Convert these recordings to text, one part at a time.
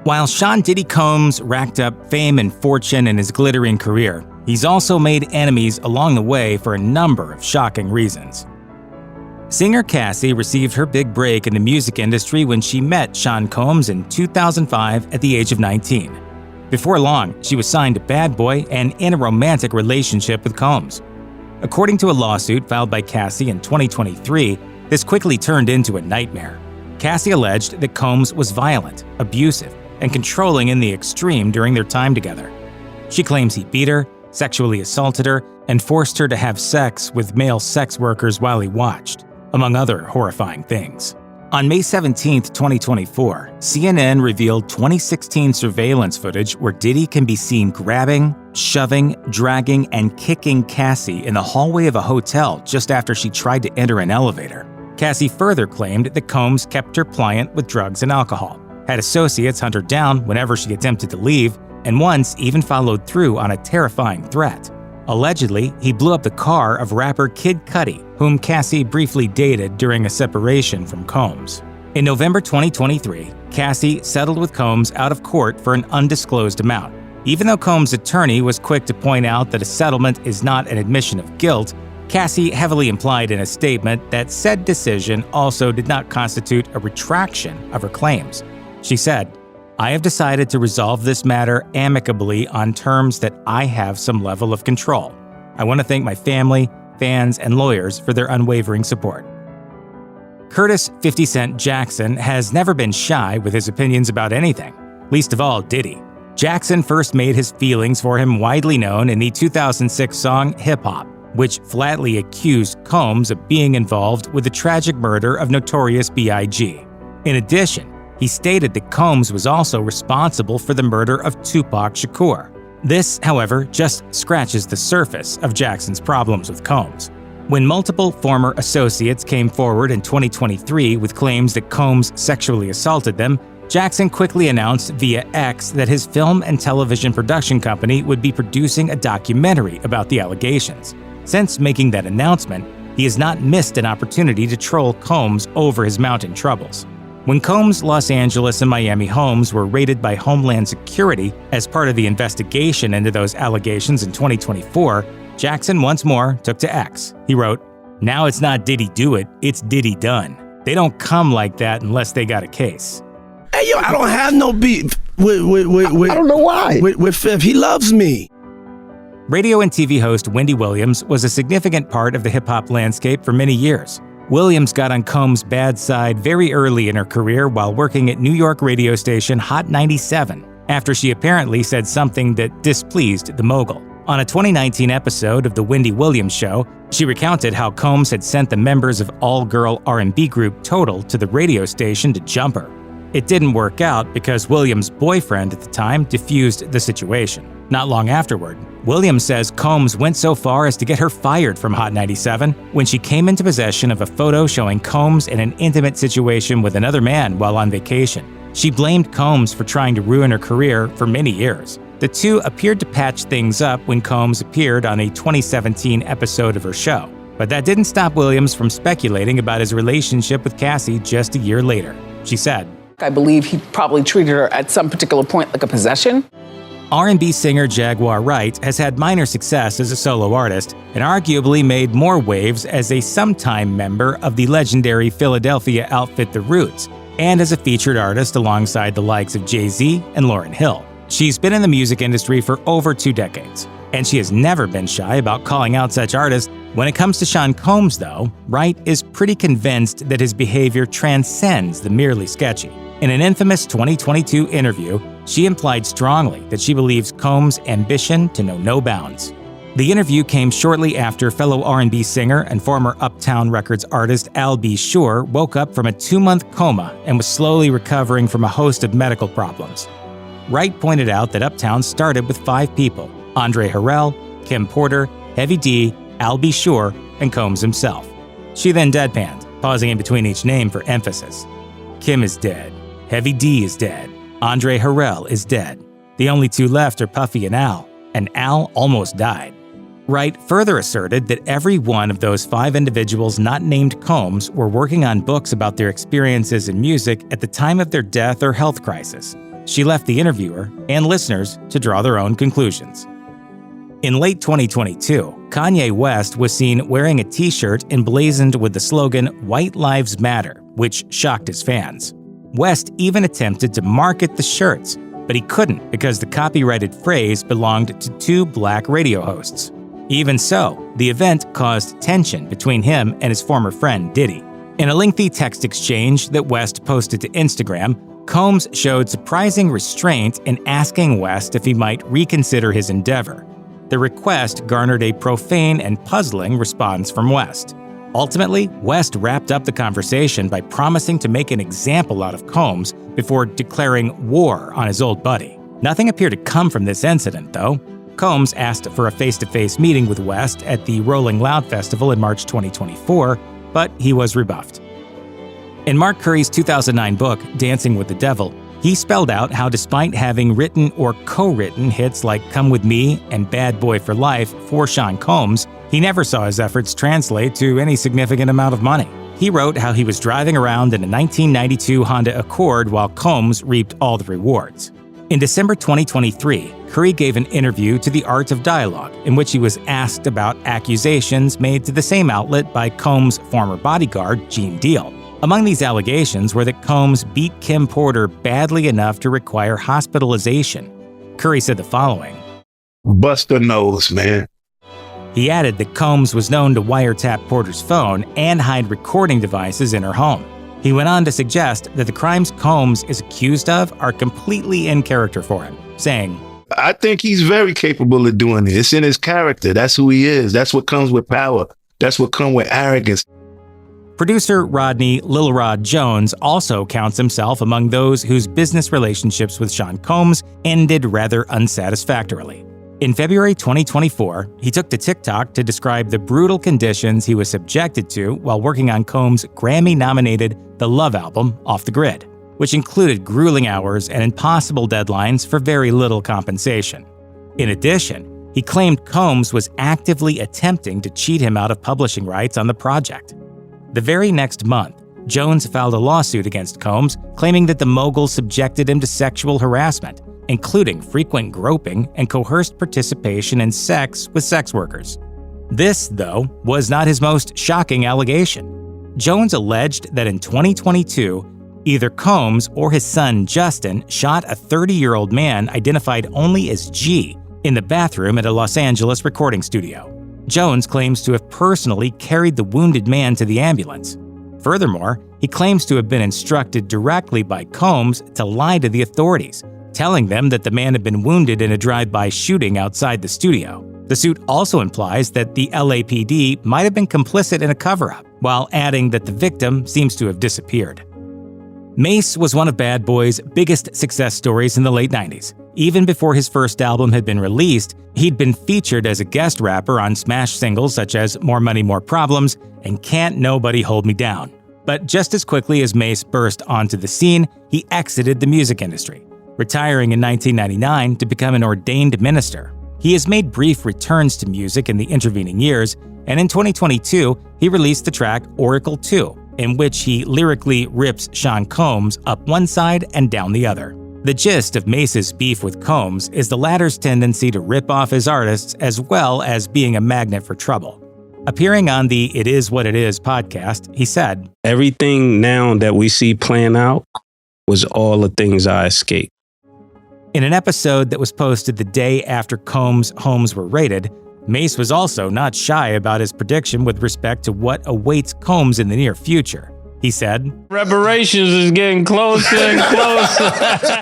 While Sean Diddy Combs racked up fame and fortune in his glittering career, he's also made enemies along the way for a number of shocking reasons. Singer Cassie received her big break in the music industry when she met Sean Combs in 2005 at the age of 19. Before long, she was signed to Bad Boy and in a romantic relationship with Combs. According to a lawsuit filed by Cassie in 2023, this quickly turned into a nightmare. Cassie alleged that Combs was violent, abusive, and controlling in the extreme during their time together. She claims he beat her, sexually assaulted her, and forced her to have sex with male sex workers while he watched, among other horrifying things. On May 17, 2024, CNN revealed 2016 surveillance footage where Diddy can be seen grabbing, shoving, dragging, and kicking Cassie in the hallway of a hotel just after she tried to enter an elevator. Cassie further claimed that Combs kept her pliant with drugs and alcohol, had associates hunt her down whenever she attempted to leave, and once even followed through on a terrifying threat. Allegedly, he blew up the car of rapper Kid Cudi, whom Cassie briefly dated during a separation from Combs. In November 2023, Cassie settled with Combs out of court for an undisclosed amount. Even though Combs' attorney was quick to point out that a settlement is not an admission of guilt, Cassie heavily implied in a statement that said decision also did not constitute a retraction of her claims. She said, "I have decided to resolve this matter amicably on terms that I have some level of control. I want to thank my family, fans, and lawyers for their unwavering support." Curtis 50 Cent Jackson has never been shy with his opinions about anything, least of all Diddy. Jackson first made his feelings for him widely known in the 2006 song Hip Hop, which flatly accused Combs of being involved with the tragic murder of Notorious B.I.G. In addition, he stated that Combs was also responsible for the murder of Tupac Shakur. This, however, just scratches the surface of Jackson's problems with Combs. When multiple former associates came forward in 2023 with claims that Combs sexually assaulted them, Jackson quickly announced via X that his film and television production company would be producing a documentary about the allegations. Since making that announcement, he has not missed an opportunity to troll Combs over his mounting troubles. When Combs' Los Angeles and Miami homes were raided by Homeland Security as part of the investigation into those allegations in 2024, Jackson once more took to X. He wrote, "Now it's not Diddy do it, it's Diddy done. They don't come like that unless they got a case." Hey, yo, I don't have no beef with I don't know why. With Fifth. He loves me. Radio and TV host Wendy Williams was a significant part of the hip-hop landscape for many years. Williams got on Combs' bad side very early in her career while working at New York radio station Hot 97, after she apparently said something that displeased the mogul. On a 2019 episode of The Wendy Williams Show, she recounted how Combs had sent the members of all-girl R&B group Total to the radio station to jump her. It didn't work out because Williams' boyfriend at the time diffused the situation. Not long afterward, Williams says Combs went so far as to get her fired from Hot 97 when she came into possession of a photo showing Combs in an intimate situation with another man while on vacation. She blamed Combs for trying to ruin her career for many years. The two appeared to patch things up when Combs appeared on a 2017 episode of her show. But that didn't stop Williams from speculating about his relationship with Cassie just a year later. She said, "I believe he probably treated her at some particular point like a possession." R&B singer Jaguar Wright has had minor success as a solo artist and arguably made more waves as a sometime member of the legendary Philadelphia outfit The Roots and as a featured artist alongside the likes of Jay-Z and Lauryn Hill. She's been in the music industry for over 2 decades, and she has never been shy about calling out such artists. When it comes to Sean Combs, though, Wright is pretty convinced that his behavior transcends the merely sketchy. In an infamous 2022 interview, she implied strongly that she believes Combs' ambition to know no bounds. The interview came shortly after fellow R&B singer and former Uptown Records artist Al B. Sure woke up from a 2-month coma and was slowly recovering from a host of medical problems. Wright pointed out that Uptown started with 5 people: Andre Harrell, Kim Porter, Heavy D, Al B. Sure, and Combs himself. She then deadpanned, pausing in between each name for emphasis. Kim is dead. Heavy D is dead. Andre Harrell is dead. The only 2 left are Puffy and Al almost died. Wright further asserted that every one of those 5 individuals not named Combs were working on books about their experiences in music at the time of their death or health crisis. she left the interviewer and listeners to draw their own conclusions. In late 2022, Kanye West was seen wearing a t-shirt emblazoned with the slogan "White Lives Matter," which shocked his fans. West even attempted to market the shirts, but he couldn't because the copyrighted phrase belonged to 2 black radio hosts. Even so, the event caused tension between him and his former friend Diddy. In a lengthy text exchange that West posted to Instagram, Combs showed surprising restraint in asking West if he might reconsider his endeavor. The request garnered a profane and puzzling response from West. Ultimately, West wrapped up the conversation by promising to make an example out of Combs before declaring war on his old buddy. Nothing appeared to come from this incident, though. Combs asked for a face-to-face meeting with West at the Rolling Loud Festival in March 2024, but he was rebuffed. In Mark Curry's 2009 book, Dancing with the Devil, he spelled out how despite having written or co-written hits like Come With Me and Bad Boy for Life for Sean Combs, he never saw his efforts translate to any significant amount of money. He wrote how he was driving around in a 1992 Honda Accord while Combs reaped all the rewards. In December 2023, Curry gave an interview to The Art of Dialogue in which he was asked about accusations made to the same outlet by Combs' former bodyguard, Gene Deal. Among these allegations were that Combs beat Kim Porter badly enough to require hospitalization. Curry said the following: Bust her nose, man. He added that Combs was known to wiretap Porter's phone and hide recording devices in her home. He went on to suggest that the crimes Combs is accused of are completely in character for him, saying, I think he's very capable of doing it. It's in his character. That's who he is. That's what comes with power. That's what comes with arrogance. Producer Rodney Lil Rod Jones also counts himself among those whose business relationships with Sean Combs ended rather unsatisfactorily. In February 2024, he took to TikTok to describe the brutal conditions he was subjected to while working on Combs' Grammy-nominated The Love album, Off the Grid, which included grueling hours and impossible deadlines for very little compensation. In addition, he claimed Combs was actively attempting to cheat him out of publishing rights on the project. The very next month, Jones filed a lawsuit against Combs, claiming that the mogul subjected him to sexual harassment, including frequent groping and coerced participation in sex with sex workers. This, though, was not his most shocking allegation. Jones alleged that in 2022, either Combs or his son Justin shot a 30-year-old man identified only as G in the bathroom at a Los Angeles recording studio. Jones claims to have personally carried the wounded man to the ambulance. Furthermore, he claims to have been instructed directly by Combs to lie to the authorities, telling them that the man had been wounded in a drive-by shooting outside the studio. The suit also implies that the LAPD might have been complicit in a cover-up, while adding that the victim seems to have disappeared. Mase was one of Bad Boy's biggest success stories in the late 90s. Even before his first album had been released, he'd been featured as a guest rapper on smash singles such as More Money, More Problems and Can't Nobody Hold Me Down. But just as quickly as Mase burst onto the scene, he exited the music industry, retiring in 1999 to become an ordained minister. He has made brief returns to music in the intervening years, and in 2022, he released the track Oracle 2, in which he lyrically rips Sean Combs up one side and down the other. The gist of Mase's beef with Combs is the latter's tendency to rip off his artists as well as being a magnet for trouble. Appearing on the It Is What It Is podcast, he said, "Everything now that we see playing out was all the things I escaped." In an episode that was posted the day after Combs' homes were raided, Mase was also not shy about his prediction with respect to what awaits Combs in the near future. He said, "Reparations is getting closer and closer."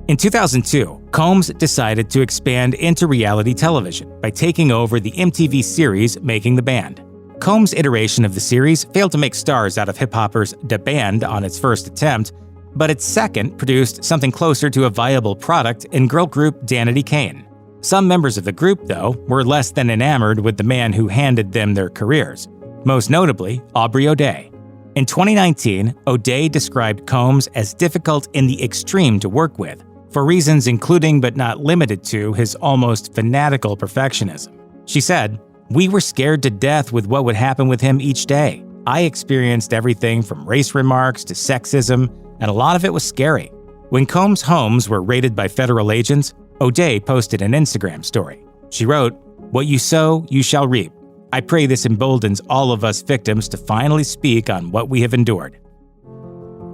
In 2002, Combs decided to expand into reality television by taking over the MTV series Making the Band. Combs' iteration of the series failed to make stars out of hip-hoppers Da Band on its first attempt, but its second produced something closer to a viable product in girl group Danity Kane. Some members of the group, though, were less than enamored with the man who handed them their careers, most notably Aubrey O'Day. In 2019, O'Day described Combs as difficult in the extreme to work with, for reasons including but not limited to his almost fanatical perfectionism. She said, "We were scared to death with what would happen with him each day. I experienced everything from race remarks to sexism, and a lot of it was scary. When Combs' homes were raided by federal agents, O'Day posted an Instagram story. She wrote, "What you sow, you shall reap. I pray this emboldens all of us victims to finally speak on what we have endured."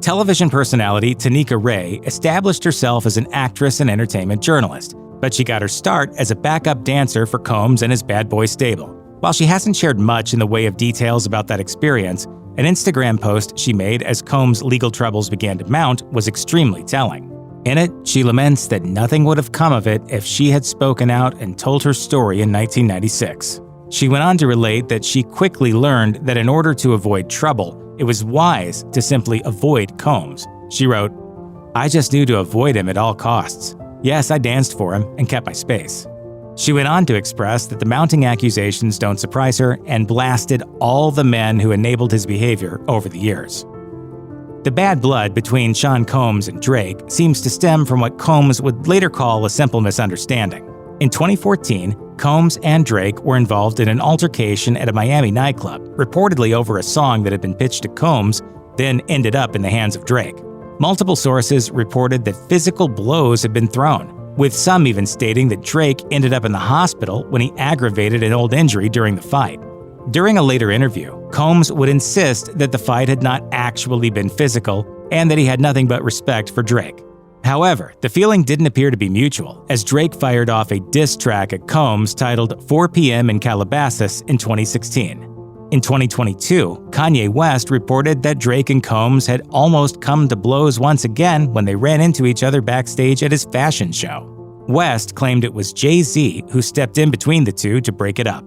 Television personality Tanika Ray established herself as an actress and entertainment journalist, but she got her start as a backup dancer for Combs and his bad boy stable. While she hasn't shared much in the way of details about that experience, an Instagram post she made as Combs' legal troubles began to mount was extremely telling. In it, she laments that nothing would have come of it if she had spoken out and told her story in 1996. She went on to relate that she quickly learned that in order to avoid trouble, it was wise to simply avoid Combs. She wrote, "I just knew to avoid him at all costs. Yes, I danced for him and kept my space." She went on to express that the mounting accusations don't surprise her and blasted all the men who enabled his behavior over the years. The bad blood between Sean Combs and Drake seems to stem from what Combs would later call a simple misunderstanding. In 2014, Combs and Drake were involved in an altercation at a Miami nightclub, reportedly over a song that had been pitched to Combs, then ended up in the hands of Drake. Multiple sources reported that physical blows had been thrown, with some even stating that Drake ended up in the hospital when he aggravated an old injury during the fight. During a later interview, Combs would insist that the fight had not actually been physical and that he had nothing but respect for Drake. However, the feeling didn't appear to be mutual, as Drake fired off a diss track at Combs titled 4 p.m. in Calabasas in 2016. In 2022, Kanye West reported that Drake and Combs had almost come to blows once again when they ran into each other backstage at his fashion show. West claimed it was Jay-Z who stepped in between the two to break it up.